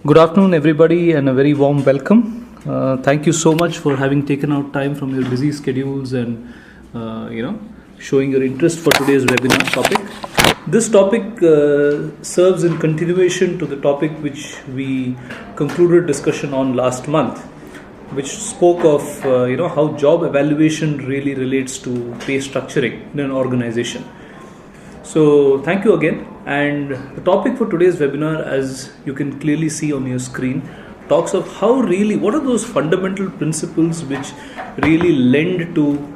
Good afternoon, everybody, and a very warm welcome. Thank you so much for having taken out time from your busy schedules and showing your interest for today's webinar topic. This topic serves in continuation to the topic which we concluded discussion on last month, which spoke of how job evaluation really relates to pay structuring in an organization. So thank you again, and the topic for today's webinar, as you can clearly see on your screen, talks of what are those fundamental principles which really lend to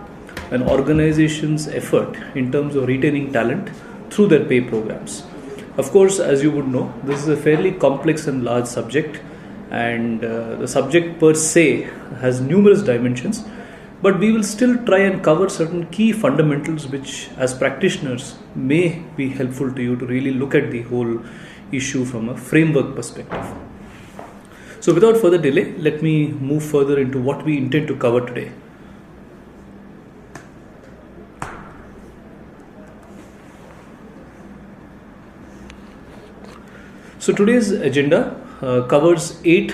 an organization's effort in terms of retaining talent through their pay programs. Of course, as you would know, this is a fairly complex and large subject, and the subject per se has numerous dimensions, but we will still try and cover certain key fundamentals which, as practitioners, may be helpful to you to really look at the whole issue from a framework perspective. So without further delay, let me move further into what we intend to cover today. So today's agenda covers 8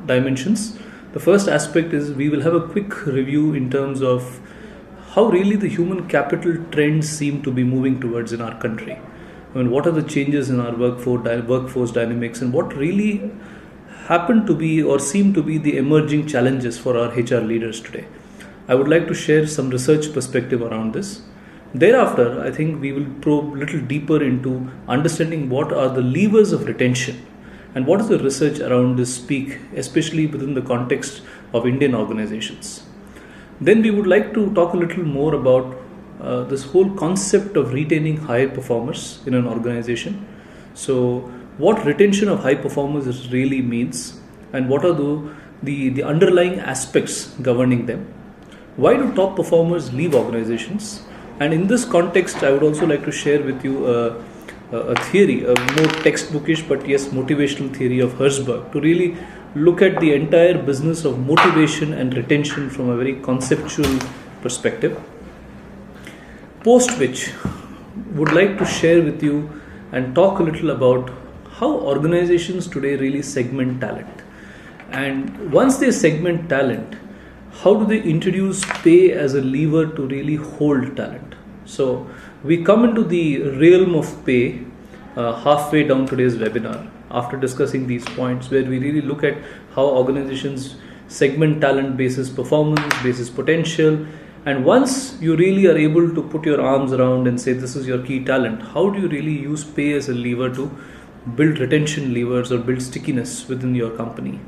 dimensions. The first aspect is we will have a quick review in terms of how really the human capital trends seem to be moving towards in our country. I mean, what are the changes in our workforce dynamics, and what really happen to be or seem to be the emerging challenges for our HR leaders today. I would like to share some research perspective around this. Thereafter, I think we will probe a little deeper into understanding what are the levers of retention and what is the research around this speak, especially within the context of Indian organizations. Then we would like to talk a little more about this whole concept of retaining high performers in an organization. So what retention of high performers really means, and what are the underlying aspects governing them. Why do top performers leave organizations? And in this context, I would also like to share with you a theory, a more textbookish but yes motivational theory of Herzberg, to really look at the entire business of motivation and retention from a very conceptual perspective. Post which, would like to share with you and talk a little about how organizations today really segment talent. And once they segment talent, how do they introduce pay as a lever to really hold talent? So we come into the realm of pay halfway down today's webinar after discussing these points, where we really look at how organizations segment talent basis performance, basis potential. And once you really are able to put your arms around and say this is your key talent, how do you really use pay as a lever to build retention levers or build stickiness within your company?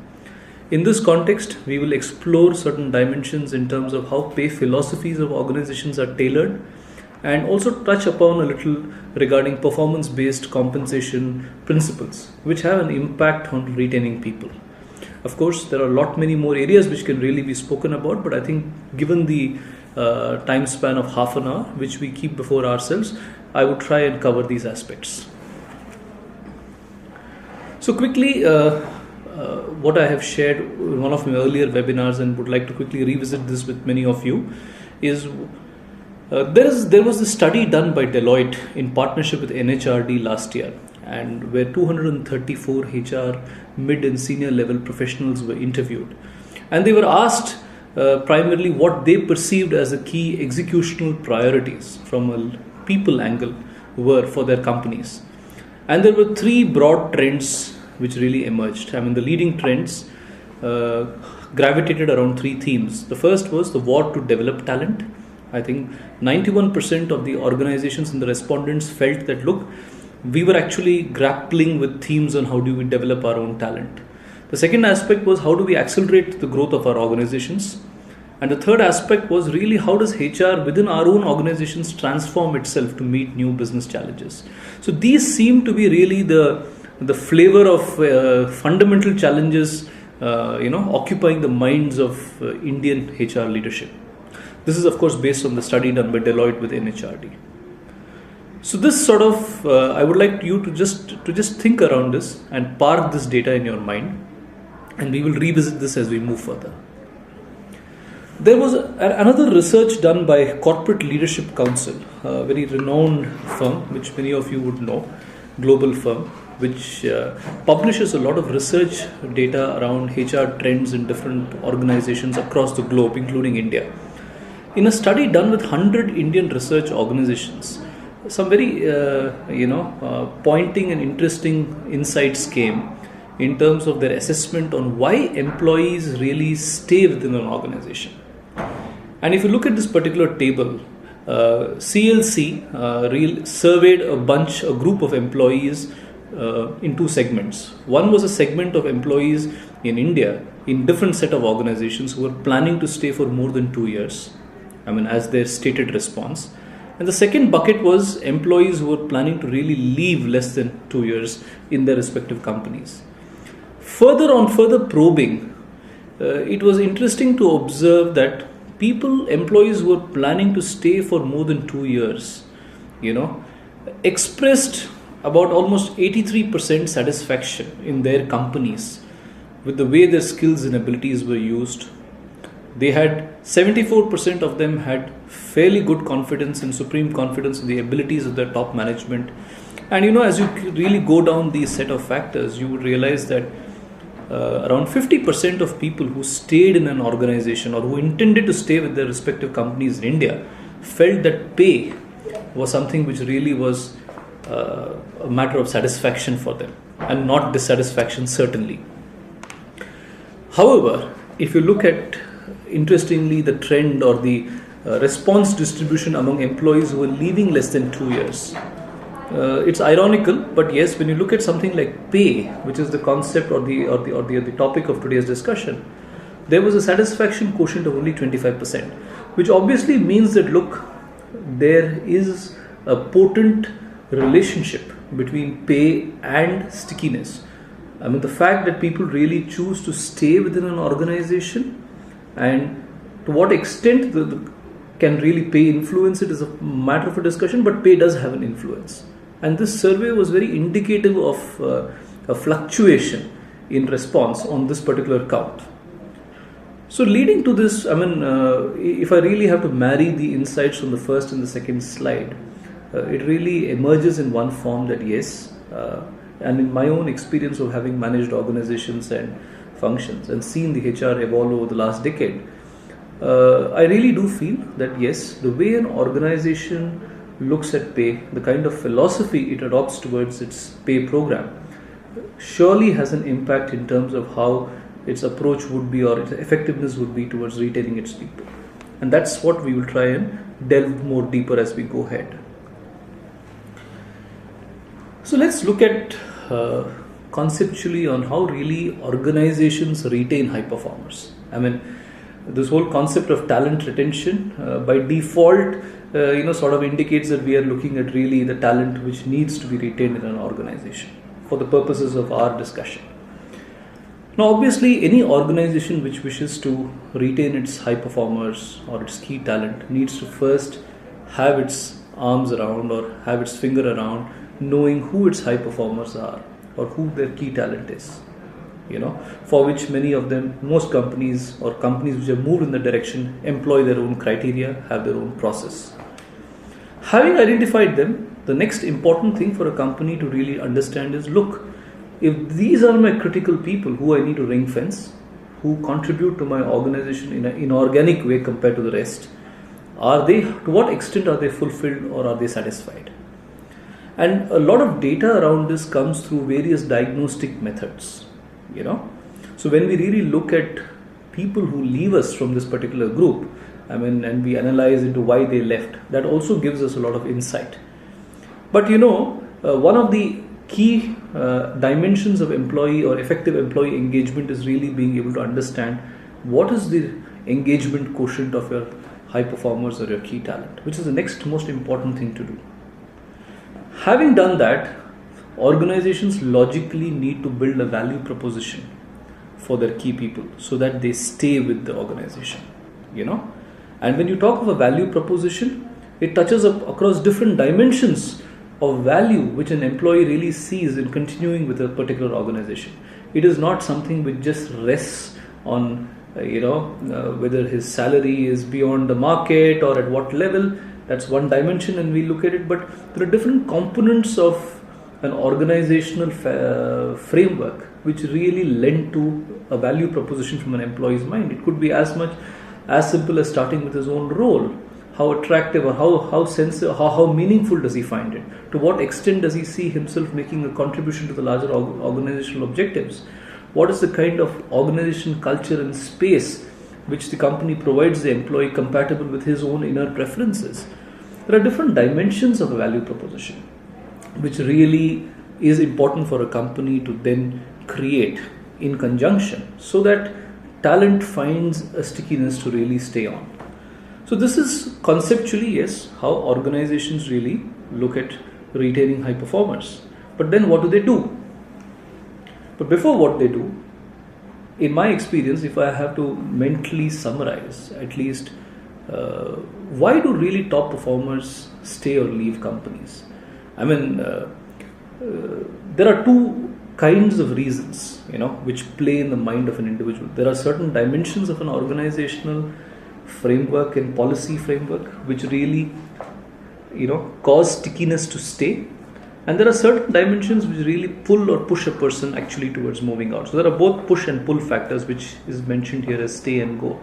In this context, we will explore certain dimensions in terms of how pay philosophies of organizations are tailored, and also touch upon a little regarding performance-based compensation principles, which have an impact on retaining people. Of course, there are many more areas which can really be spoken about, but I think given the time span of half an hour, which we keep before ourselves, I would try and cover these aspects. So quickly, what I have shared in one of my earlier webinars, and would like to quickly revisit this with many of you, is there was a study done by Deloitte in partnership with NHRD last year, and where 234 HR mid and senior level professionals were interviewed, and they were asked primarily what they perceived as the key executional priorities from a people angle were for their companies. And there were 3 broad trends which really emerged. I mean, the leading trends gravitated around 3 themes. The first was the war to develop talent. I think 91% of the organizations and the respondents felt that, look, we were actually grappling with themes on how do we develop our own talent. The second aspect was how do we accelerate the growth of our organizations. And the third aspect was really how does HR within our own organizations transform itself to meet new business challenges. So these seem to be really the flavor of fundamental challenges occupying the minds of Indian HR leadership. This is of course based on the study done by Deloitte with NHRD. So this sort of, I would like you to just think around this and park this data in your mind, and we will revisit this as we move further. There was another research done by Corporate Leadership Council, a very renowned firm which many of you would know, global firm, which publishes a lot of research data around HR trends in different organizations across the globe, including India. In a study done with 100 Indian research organizations, some very pointing and interesting insights came in terms of their assessment on why employees really stay within an organization. And if you look at this particular table, CLC surveyed a group of employees in two segments. One was a segment of employees in India in different set of organizations who were planning to stay for more than 2 years, as their stated response. And the second bucket was employees who were planning to really leave less than 2 years in their respective companies. Further probing, it was interesting to observe that employees who were planning to stay for more than 2 years, expressed about almost 83% satisfaction in their companies with the way their skills and abilities were used. They had 74% of them had fairly good confidence and supreme confidence in the abilities of their top management. And as you really go down these set of factors, you would realize that around 50% of people who stayed in an organization or who intended to stay with their respective companies in India felt that pay was something which really was a matter of satisfaction for them and not dissatisfaction, certainly. However, if you look at, interestingly, the trend or the response distribution among employees who were leaving less than 2 years, it's ironical, but yes, when you look at something like pay, which is the concept or the topic of today's discussion, there was a satisfaction quotient of only 25%, which obviously means that there is a potent relationship between pay and stickiness. The fact that people really choose to stay within an organization, and to what extent can really pay influence it is a matter for discussion, but pay does have an influence. And this survey was very indicative of a fluctuation in response on this particular count. So leading to this, if I really have to marry the insights from the first and the second slide, it really emerges in one form that yes, and in my own experience of having managed organizations and functions and seen the HR evolve over the last decade, I really do feel that yes, the way an organization looks at pay, the kind of philosophy it adopts towards its pay program, surely has an impact in terms of how its approach would be or its effectiveness would be towards retaining its people. And that's what we will try and delve more deeper as we go ahead. So let's look at conceptually on how really organizations retain high performers. This whole concept of talent retention by default sort of indicates that we are looking at really the talent which needs to be retained in an organization for the purposes of our discussion. Now obviously any organization which wishes to retain its high performers or its key talent needs to first have its arms around or have its finger around knowing who its high performers are or who their key talent is, for which most companies or companies which have moved in the direction employ their own criteria, have their own process. Having identified them, the next important thing for a company to really understand is, look, if these are my critical people who I need to ring fence, who contribute to my organization in an inorganic way compared to the rest, to what extent are they fulfilled or are they satisfied? And a lot of data around this comes through various diagnostic methods, So when we really look at people who leave us from this particular group, and we analyze into why they left, that also gives us a lot of insight. But one of the key dimensions of employee or effective employee engagement is really being able to understand what is the engagement quotient of your high performers or your key talent, which is the next most important thing to do. Having done that, organizations logically need to build a value proposition for their key people so that they stay with the organization, And when you talk of a value proposition, it touches across different dimensions of value which an employee really sees in continuing with a particular organization. It is not something which just rests on, whether his salary is beyond the market or at what level. That's one dimension and we look at it, but there are different components of an organizational framework which really lend to a value proposition from an employee's mind. It could be as simple as starting with his own role. How attractive or how sensitive, how meaningful does he find it? To what extent does he see himself making a contribution to the larger organizational objectives? What is the kind of organization culture and space which the company provides the employee compatible with his own inner preferences? There are different dimensions of a value proposition which really is important for a company to then create in conjunction so that talent finds a stickiness to really stay on. So this is conceptually, yes, how organizations really look at retaining high performers. But then what do they do? But before what they do, in my experience, if I have to mentally summarize, at least, why do really top performers stay or leave companies? I mean, there are two kinds of reasons, which play in the mind of an individual. There are certain dimensions of an organizational framework and policy framework which really, cause stickiness to stay. And there are certain dimensions which really pull or push a person actually towards moving out. So there are both push and pull factors, which is mentioned here as stay and go.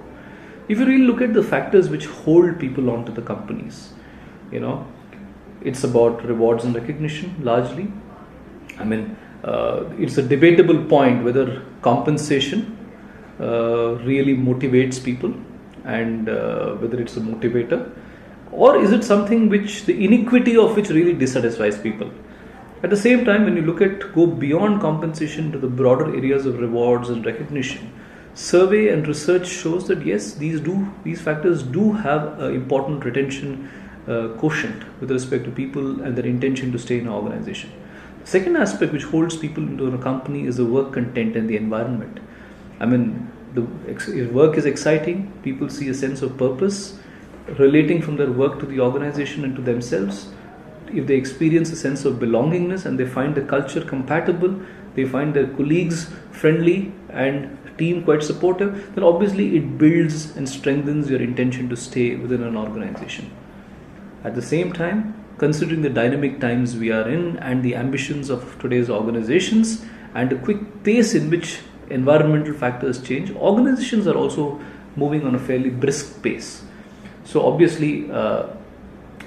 If you really look at the factors which hold people onto the companies, it's about rewards and recognition largely. I mean, it's a debatable point whether compensation really motivates people and whether it's a motivator, or is it something which the iniquity of which really dissatisfies people. At the same time, when you go beyond compensation to the broader areas of rewards and recognition, survey and research shows that yes, these factors do have an important retention quotient with respect to people and their intention to stay in an organization. The second aspect which holds people into a company is the work content and the environment. I mean, if work is exciting, people see a sense of purpose relating from their work to the organization and to themselves. If they experience a sense of belongingness and they find the culture compatible, they find their colleagues friendly and team quite supportive, then obviously it builds and strengthens your intention to stay within an organization. At the same time, considering the dynamic times we are in and the ambitions of today's organizations and the quick pace in which environmental factors change, organizations are also moving on a fairly brisk pace. So obviously,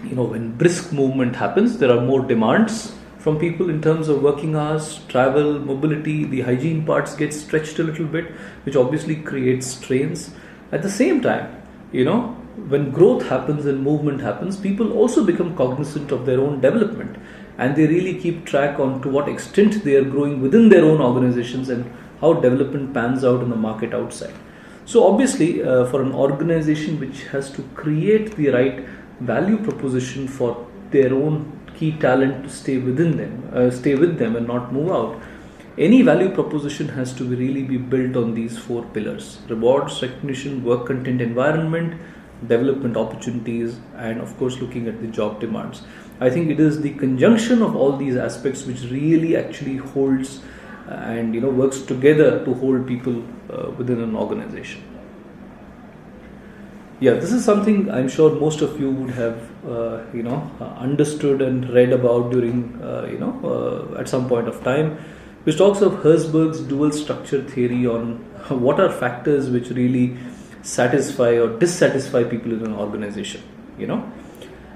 when brisk movement happens, there are more demands from people in terms of working hours, travel, mobility. The hygiene parts get stretched a little bit, which obviously creates strains. At the same time, when growth happens and movement happens, people also become cognizant of their own development, and they really keep track on to what extent they are growing within their own organizations and how development pans out in the market outside. So obviously, for an organization which has to create the right value proposition for their own key talent to stay with them and not move out, any value proposition has to really be built on these four pillars: rewards, recognition, work content, environment, development opportunities, and of course looking at the job demands. I think it is the conjunction of all these aspects which really actually holds and works together to hold people within an organization. Yeah, this is something I'm sure most of you would have understood and read about during at some point of time, which talks of Herzberg's dual structure theory on what are factors which really satisfy or dissatisfy people in an organization.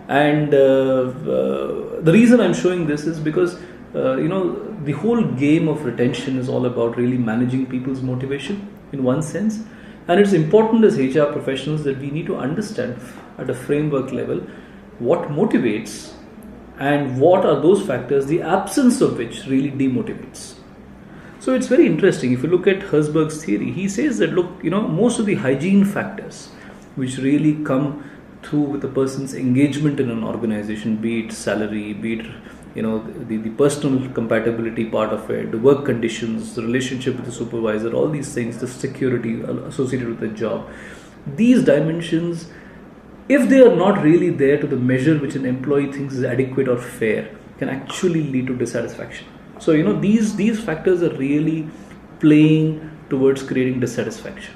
And the reason I'm showing this is because the whole game of retention is all about really managing people's motivation in one sense. And it's important as HR professionals that we need to understand at a framework level what motivates and what are those factors, the absence of which really demotivates. So it's very interesting. If you look at Herzberg's theory, he says that most of the hygiene factors which really come through with a person's engagement in an organization, be it salary, be it the personal compatibility part of it, the work conditions, the relationship with the supervisor, all these things, the security associated with the job. These dimensions, if they are not really there to the measure which an employee thinks is adequate or fair, can actually lead to dissatisfaction. So, these factors are really playing towards creating dissatisfaction.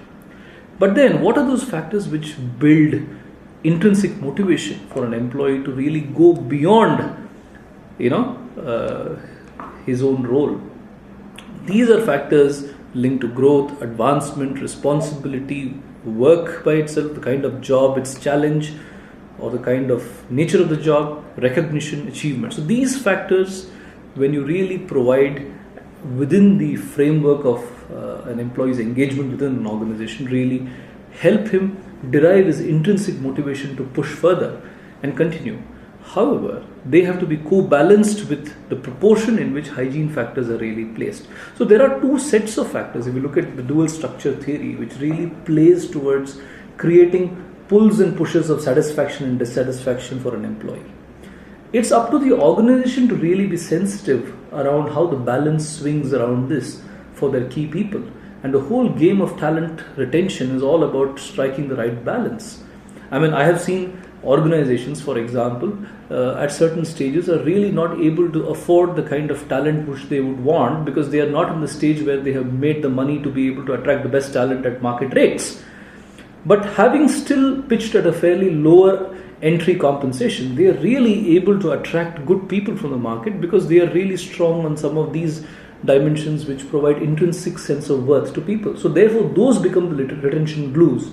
But then, what are those factors which build intrinsic motivation for an employee to really go beyond his own role. These are factors linked to growth, advancement, responsibility, work by itself, the kind of job, its challenge, or the kind of nature of the job, recognition, achievement. So these factors, when you really provide within the framework of an employee's engagement within an organization, really help him derive his intrinsic motivation to push further and continue. However, they have to be co-balanced with the proportion in which hygiene factors are really placed. So there are two sets of factors. If you look at the dual structure theory, which really plays towards creating pulls and pushes of satisfaction and dissatisfaction for an employee. It's up to the organization to really be sensitive around how the balance swings around this for their key people. And the whole game of talent retention is all about striking the right balance. I mean, I have seen organizations, for example, at certain stages are really not able to afford the kind of talent which they would want because they are not in the stage where they have made the money to be able to attract the best talent at market rates. But having still pitched at a fairly lower entry compensation, they are really able to attract good people from the market because they are really strong on some of these dimensions which provide intrinsic sense of worth to people. So therefore, those become the retention glues.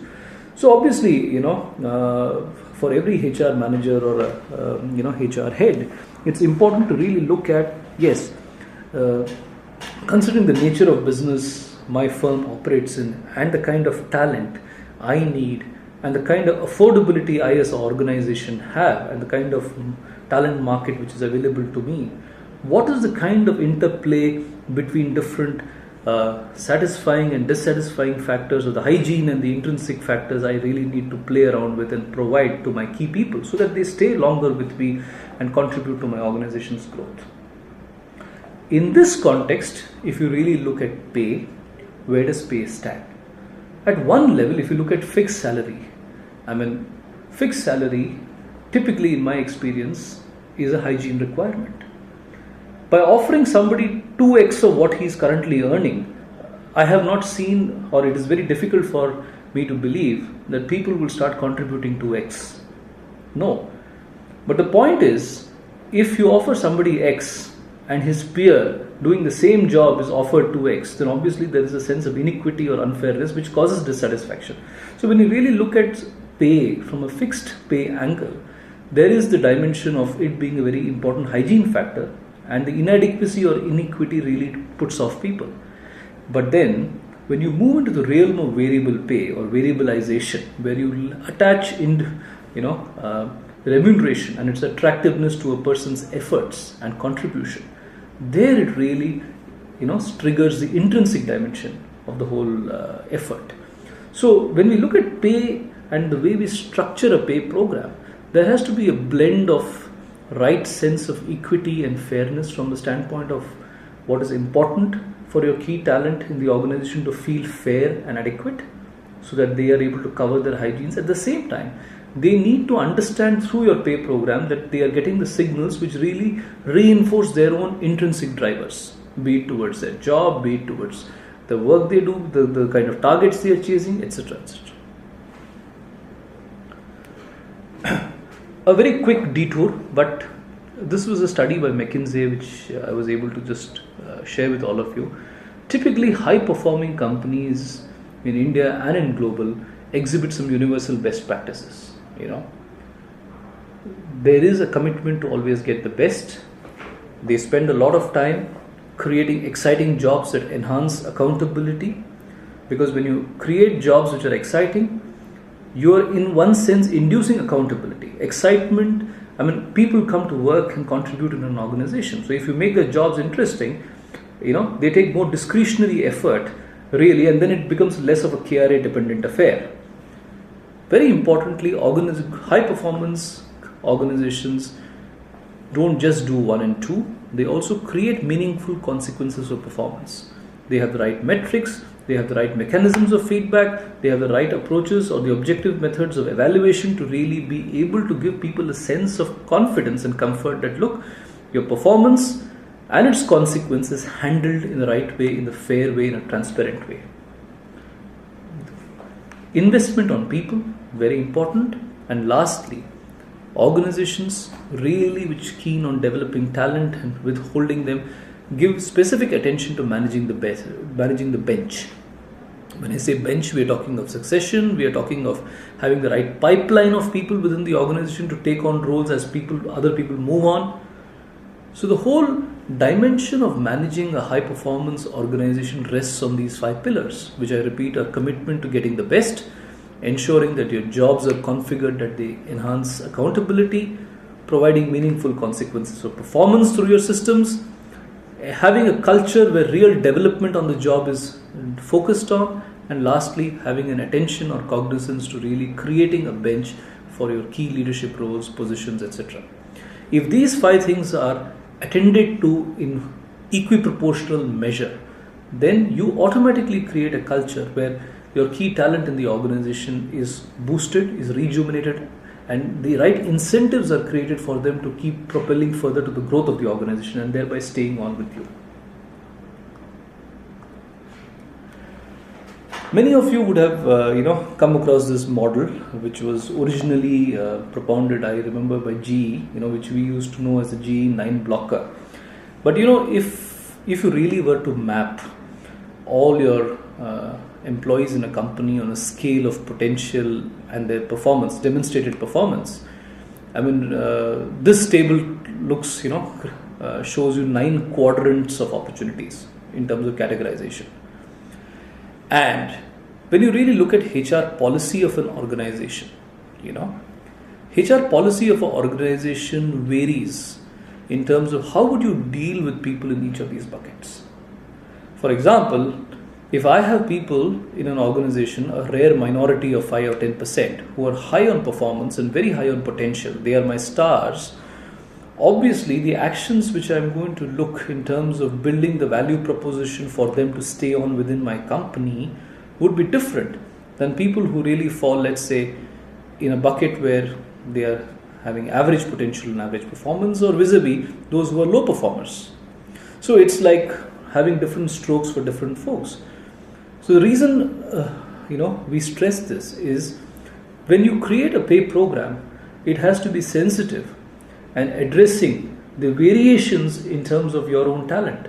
So obviously, for every HR manager or a HR head, it's important to really look at, yes, considering the nature of business my firm operates in and the kind of talent I need and the kind of affordability I as an organization have and the kind of talent market which is available to me, what is the kind of interplay between different satisfying and dissatisfying factors, or the hygiene and the intrinsic factors I really need to play around with and provide to my key people so that they stay longer with me and contribute to my organization's growth. In this context, if you really look at pay, where does pay stand? At one level, if you look at fixed salary, fixed salary typically in my experience is a hygiene requirement. By offering somebody 2x of what he is currently earning, I have not seen, or it is very difficult for me to believe that people will start contributing 2x. No. But the point is, if you offer somebody X and his peer doing the same job is offered 2x, then obviously there is a sense of inequity or unfairness which causes dissatisfaction. So when you really look at pay from a fixed pay angle, there is the dimension of it being a very important hygiene factor, and the inadequacy or inequity really puts off people. But then when you move into the realm of variable pay or variabilization, where you attach in remuneration and its attractiveness to a person's efforts and contribution, there it really triggers the intrinsic dimension of the whole effort. So when we look at pay and the way we structure a pay program, there has to be a blend of right sense of equity and fairness from the standpoint of what is important for your key talent in the organization to feel fair and adequate so that they are able to cover their hygienes. At the same time, they need to understand through your pay program that they are getting the signals which really reinforce their own intrinsic drivers, be it towards their job, be it towards the work they do, the kind of targets they are chasing, etc. etc. A very quick detour, but this was a study by McKinsey which I was able to just share with all of you. Typically, high-performing companies in India and in global exhibit some universal best practices. There is a commitment to always get the best. They spend a lot of time creating exciting jobs that enhance accountability, because when you create jobs which are exciting, you're in one sense inducing accountability. Excitement, people come to work and contribute in an organization. So if you make the jobs interesting, they take more discretionary effort really, and then it becomes less of a KRA dependent affair. Very importantly, high performance organizations don't just do 1 and 2, they also create meaningful consequences of performance. They have the right metrics, they have the right mechanisms of feedback, they have the right approaches or the objective methods of evaluation to really be able to give people a sense of confidence and comfort that, look, your performance and its consequences handled in the right way, in the fair way, in a transparent way. Investment on people, very important. And lastly, organizations really which keen on developing talent and withholding them give specific attention to managing the bench. When I say bench, we are talking of succession, we are talking of having the right pipeline of people within the organization to take on roles as other people move on. So the whole dimension of managing a high performance organization rests on these 5 pillars, which I repeat are commitment to getting the best, ensuring that your jobs are configured that they enhance accountability, providing meaningful consequences for performance through your systems, having a culture where real development on the job is focused on, and lastly, having an attention or cognizance to really creating a bench for your key leadership roles, positions, etc. If these 5 things are attended to in equiproportional measure, then you automatically create a culture where your key talent in the organization is boosted, is rejuvenated, and the right incentives are created for them to keep propelling further to the growth of the organization and thereby staying on with you. Many of you would have come across this model, which was originally propounded, I remember, by GE, which we used to know as the GE 9 blocker. But if you really were to map all your employees in a company on a scale of potential and their performance, demonstrated performance, this table looks, shows you 9 quadrants of opportunities in terms of categorization. And when you really look at HR policy of an organization, HR policy of an organization varies in terms of how would you deal with people in each of these buckets. For example, if I have people in an organization, a rare minority of 5 or 10% who are high on performance and very high on potential, they are my stars. Obviously, the actions which I'm going to look in terms of building the value proposition for them to stay on within my company would be different than people who really fall, let's say, in a bucket where they are having average potential and average performance, or vis-a-vis those who are low performers. So it's like having different strokes for different folks. So the reason we stress this is when you create a pay program, it has to be sensitive and addressing the variations in terms of your own talent.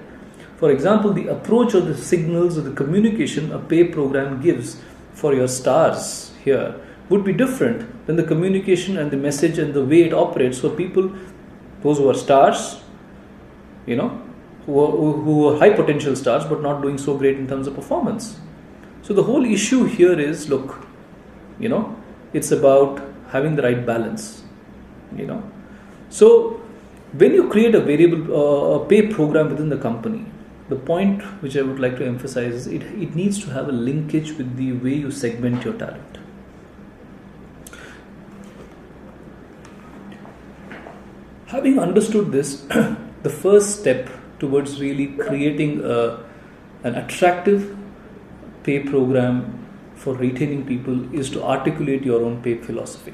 For example, the approach or the signals or the communication a pay program gives for your stars here would be different than the communication and the message and the way it operates for people, those who are stars, who are high potential stars but not doing so great in terms of performance. So the whole issue here is, it's about having the right balance, So when you create a pay program within the company, the point which I would like to emphasize is it needs to have a linkage with the way you segment your talent. Having understood this, the first step towards really creating an attractive pay program for retaining people is to articulate your own pay philosophy.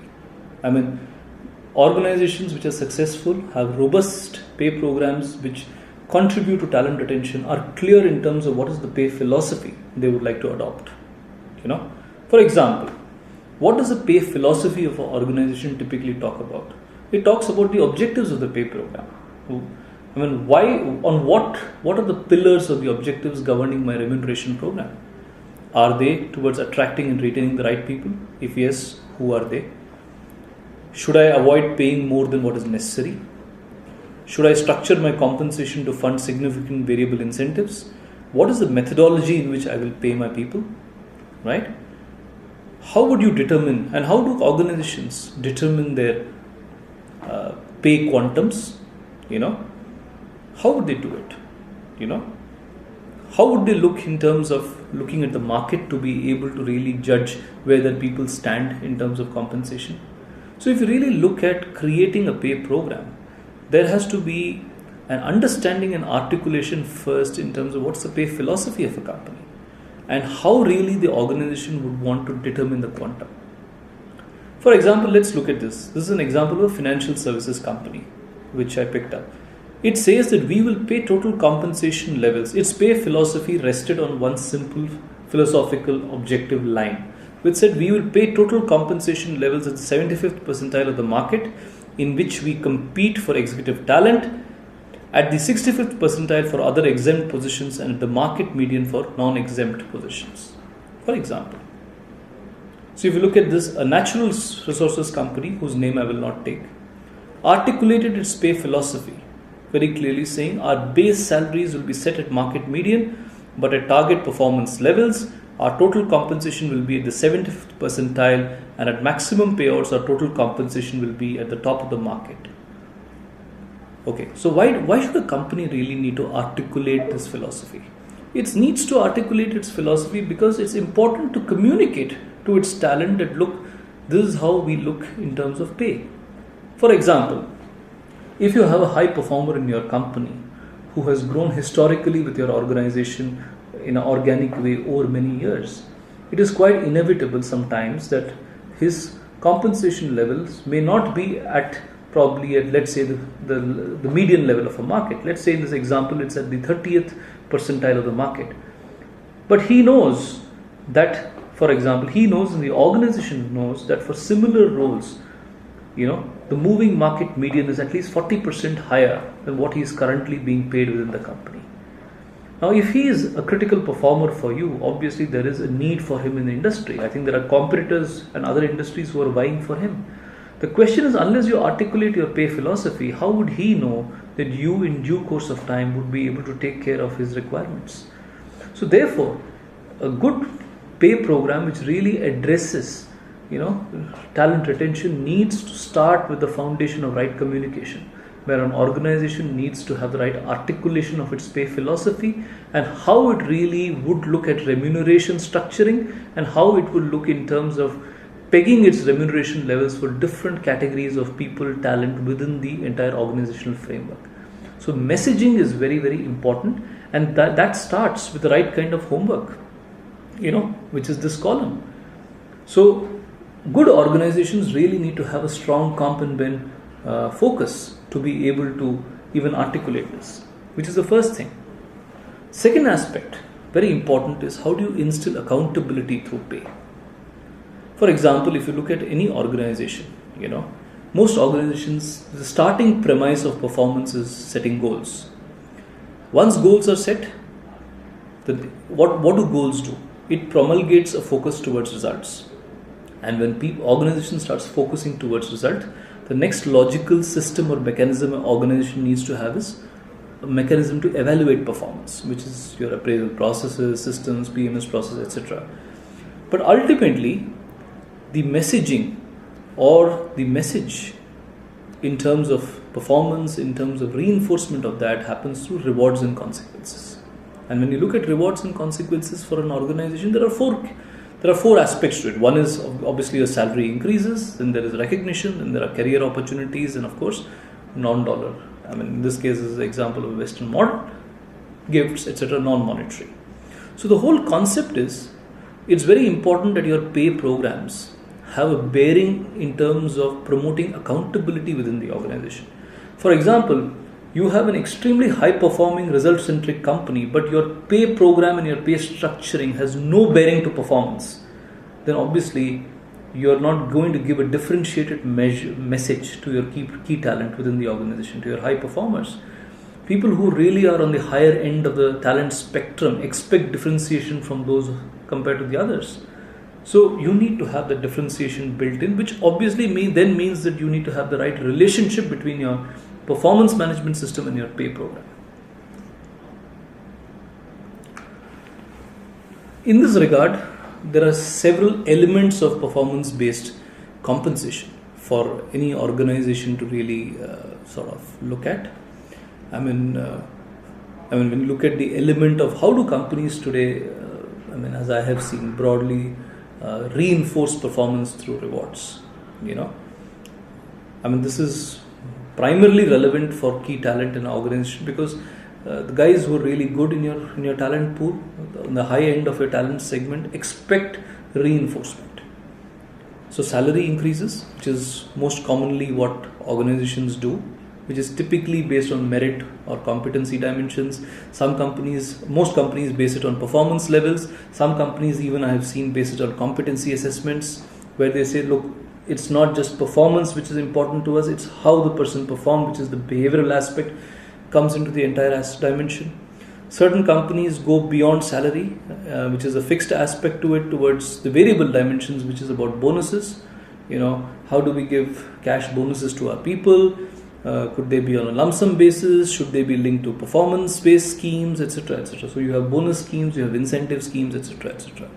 Organizations which are successful have robust pay programs which contribute to talent retention, are clear in terms of what is the pay philosophy they would like to adopt. For example, what does the pay philosophy of an organization typically talk about? It talks about the objectives of the pay program. What are the pillars of the objectives governing my remuneration program? Are they towards attracting and retaining the right people? If yes, who are they? Should I avoid paying more than what is necessary? Should I structure my compensation to fund significant variable incentives? What is the methodology in which I will pay my people? Right? How would you determine, and how do organizations determine their pay quantums? How would they do it? How would they look in terms of looking at the market to be able to really judge whether people stand in terms of compensation? So if you really look at creating a pay program, there has to be an understanding and articulation first in terms of what's the pay philosophy of a company and how really the organization would want to determine the quantum. For example, let's look at this. This is an example of a financial services company which I picked up. It says that we will pay total compensation levels. Its pay philosophy rested on one simple philosophical objective line, which said we will pay total compensation levels at the 75th percentile of the market in which we compete for executive talent at the 65th percentile for other exempt positions, and the market median for non-exempt positions. For example, so if you look at this, a natural resources company, whose name I will not take, articulated its pay philosophy very clearly, saying our base salaries will be set at market median, but at target performance levels, our total compensation will be at the 75th percentile, and at maximum payouts, our total compensation will be at the top of the market. Okay, so why should a company really need to articulate this philosophy? It needs to articulate its philosophy because it's important to communicate to its talent that, look, this is how we look in terms of pay. For example, if you have a high performer in your company who has grown historically with your organization in an organic way over many years, it is quite inevitable sometimes that his compensation levels may not be at probably at, let's say, the median level of a market. Let's say in this example it's at the 30th percentile of the market. But he knows that, for example, he knows and the organization knows that for similar roles, the moving market median is at least 40% higher than what he is currently being paid within the company. Now, if he is a critical performer for you, obviously there is a need for him in the industry. I think there are competitors and other industries who are vying for him. The question is, unless you articulate your pay philosophy, how would he know that you in due course of time would be able to take care of his requirements? So therefore, a good pay program which really addresses talent retention needs to start with the foundation of right communication, where an organization needs to have the right articulation of its pay philosophy and how it really would look at remuneration structuring and how it would look in terms of pegging its remuneration levels for different categories of people, talent within the entire organizational framework. So messaging is very, very important, and that starts with the right kind of homework, which is this column. So good organizations really need to have a strong comp and ben focus to be able to even articulate this, which is the first thing. Second aspect, very important, is how do you instill accountability through pay? For example, if you look at any organization, most organizations, the starting premise of performance is setting goals. Once goals are set, what do goals do? It promulgates a focus towards results. And when organization starts focusing towards result, the next logical system or mechanism an organization needs to have is a mechanism to evaluate performance, which is your appraisal processes, systems, PMS process, etc. But ultimately, the messaging or the message in terms of performance, in terms of reinforcement of that, happens through rewards and consequences. And when you look at rewards and consequences for an organization, there are four aspects to it. One is obviously your salary increases, then there is recognition, then there are career opportunities, and of course non-dollar. In this case is the example of a Western model, gifts, etc., non-monetary. So the whole concept is, it's very important that your pay programs have a bearing in terms of promoting accountability within the organization. For example, you have an extremely high-performing, result-centric company, but your pay program and your pay structuring has no bearing to performance. Then obviously, you are not going to give a differentiated message to your key talent within the organization, to your high performers. People who really are on the higher end of the talent spectrum expect differentiation from those compared to the others. So you need to have that differentiation built in, which obviously then means that you need to have the right relationship between your performance management system and your pay program. In this regard, there are several elements of performance-based compensation for any organization to really sort of look at. When you look at the element of how do companies today, as I have seen broadly, reinforce performance through rewards. This is primarily relevant for key talent in an organization because the guys who are really good in your talent pool, on the high end of your talent segment, expect reinforcement. So salary increases, which is most commonly what organizations do, which is typically based on merit or competency dimensions. Most companies base it on performance levels. Some companies, even I have seen, base it on competency assessments, where they say, look, it's not just performance which is important to us, it's how the person performed, which is the behavioral aspect. comes into the entire dimension. Certain companies go beyond salary, which is a fixed aspect to it, towards the variable dimensions, which is about bonuses. How do we give cash bonuses to our people? Could they be on a lump sum basis? Should they be linked to performance-based schemes, etc., etc.? So you have bonus schemes, you have incentive schemes, etc., etc.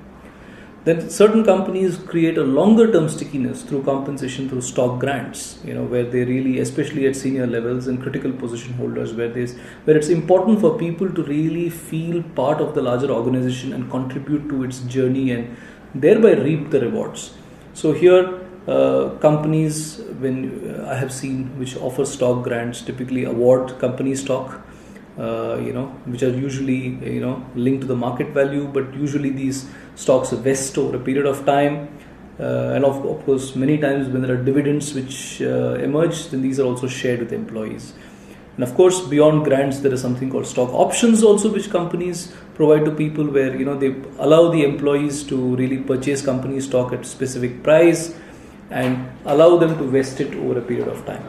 Then certain companies create a longer term stickiness through compensation through stock grants, where they really, especially at senior levels and critical position holders, where it's important for people to really feel part of the larger organization and contribute to its journey and thereby reap the rewards. So here, companies, when I have seen, which offer stock grants, typically award company stock, which are usually, linked to the market value, but usually these stocks vest over a period of time. And of course, many times when there are dividends which emerge, then these are also shared with employees. And of course, beyond grants, there is something called stock options also, which companies provide to people, where, they allow the employees to really purchase company stock at a specific price and allow them to vest it over a period of time.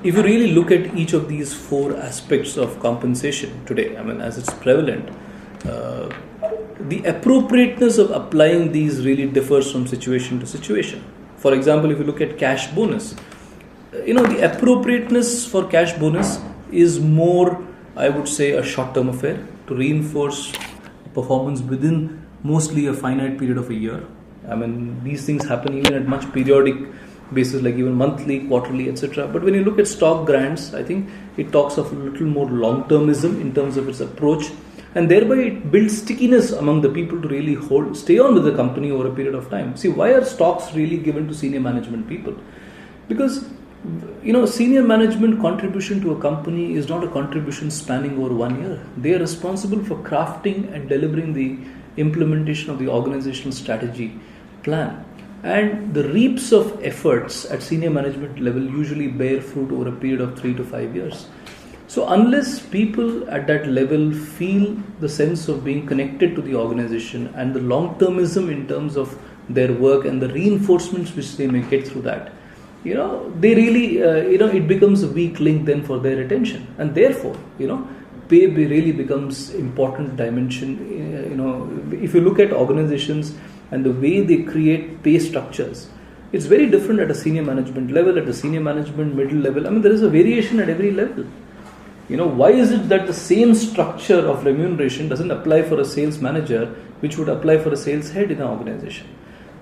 If you really look at each of these four aspects of compensation today, as it's prevalent, the appropriateness of applying these really differs from situation to situation. For example, if you look at cash bonus, the appropriateness for cash bonus is more, I would say, a short-term affair to reinforce performance within mostly a finite period of a year. These things happen even at much periodic basis, like even monthly, quarterly, etc. But when you look at stock grants, I think it talks of a little more long-termism in terms of its approach, and thereby it builds stickiness among the people to really stay on with the company over a period of time. See, why are stocks really given to senior management people? Because senior management contribution to a company is not a contribution spanning over 1 year. They are responsible for crafting and delivering the implementation of the organizational strategy plan. And the reaps of efforts at senior management level usually bear fruit over a period of 3 to 5 years. So unless people at that level feel the sense of being connected to the organization and the long-termism in terms of their work and the reinforcements which they may get through that, they really, it becomes a weak link then for their attention. And therefore, pay really becomes important dimension. If you look at organizations and the way they create pay structures, it's very different at a senior management level, at a senior management middle level. There is a variation at every level. Why is it that the same structure of remuneration doesn't apply for a sales manager which would apply for a sales head in an organization?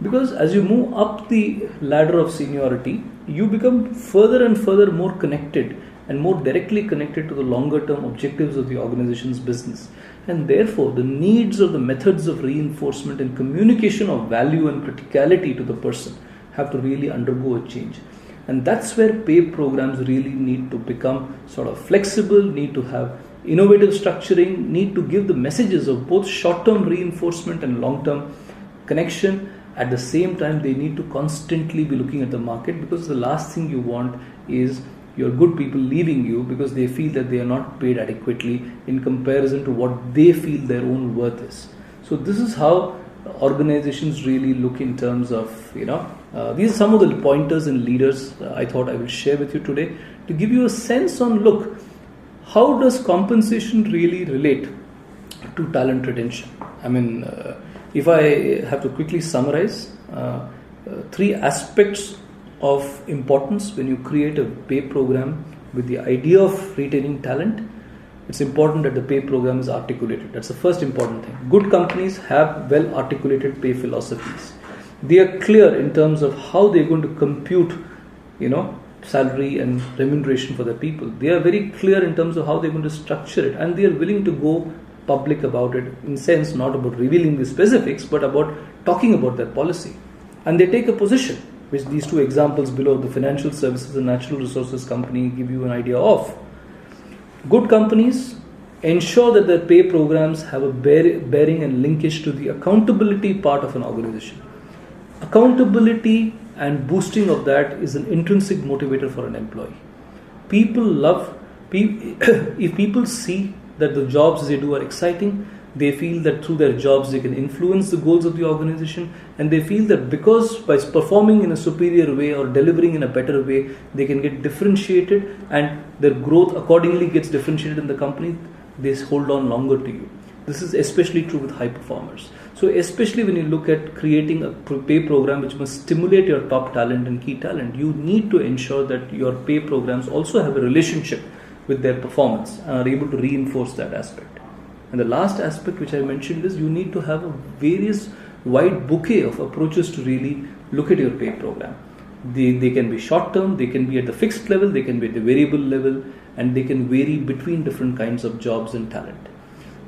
Because as you move up the ladder of seniority, you become further and further more connected and more directly connected to the longer term objectives of the organization's business. And therefore, the needs of the methods of reinforcement and communication of value and criticality to the person have to really undergo a change. And that's where pay programs really need to become sort of flexible, need to have innovative structuring, need to give the messages of both short-term reinforcement and long-term connection. At the same time, they need to constantly be looking at the market, because the last thing you want is your good people leaving you because they feel that they are not paid adequately in comparison to what they feel their own worth is. So this is how organizations really look in terms of, these are some of the pointers and leaders I thought I will share with you today to give you a sense on, look, how does compensation really relate to talent retention? If I have to quickly summarize, 3 aspects of importance when you create a pay program with the idea of retaining talent. It's important that the pay program is articulated. That's the first important thing. Good companies have well articulated pay philosophies. They are clear in terms of how they're going to compute, salary and remuneration for their people. They are very clear in terms of how they're going to structure it, and they are willing to go public about it, in sense not about revealing the specifics, but about talking about their policy. And they take a position, which these 2 examples below, the financial services and natural resources company, give you an idea of. Good companies ensure that their pay programs have a bearing and linkage to the accountability part of an organization. Accountability and boosting of that is an intrinsic motivator for an employee. If people see that the jobs they do are exciting, They feel that through their jobs they can influence the goals of the organization, and they feel that because by performing in a superior way or delivering in a better way, they can get differentiated and their growth accordingly gets differentiated in the company. They hold on longer to you. This is especially true with high performers. So especially when you look at creating a pay program which must stimulate your top talent and key talent, you need to ensure that your pay programs also have a relationship with their performance and are able to reinforce that aspect. And the last aspect which I mentioned is you need to have a various wide bouquet of approaches to really look at your pay program. They can be short term, they can be at the fixed level, they can be at the variable level, and they can vary between different kinds of jobs and talent.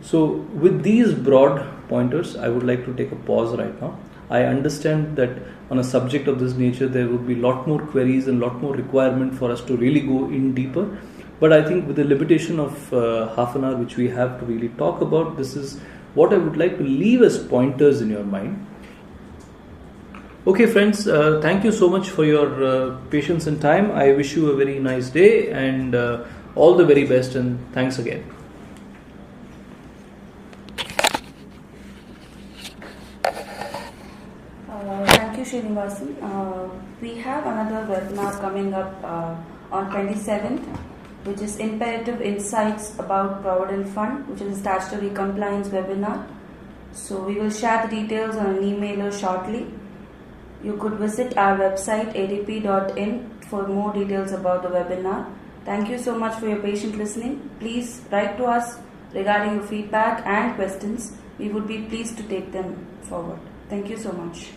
So with these broad pointers, I would like to take a pause right now. I understand that on a subject of this nature, there would be a lot more queries and a lot more requirement for us to really go in deeper. But I think with the limitation of half an hour which we have to really talk about, this is what I would like to leave as pointers in your mind. Okay friends, thank you so much for your patience and time. I wish you a very nice day and all the very best, and thanks again. Thank you, Srinivasan. We have another webinar coming up on 27th, which is Imperative Insights about Provident Fund, which is a statutory compliance webinar. So we will share the details on an emailer shortly. You could visit our website adp.in for more details about the webinar. Thank you so much for your patient listening. Please write to us regarding your feedback and questions. We would be pleased to take them forward. Thank you so much.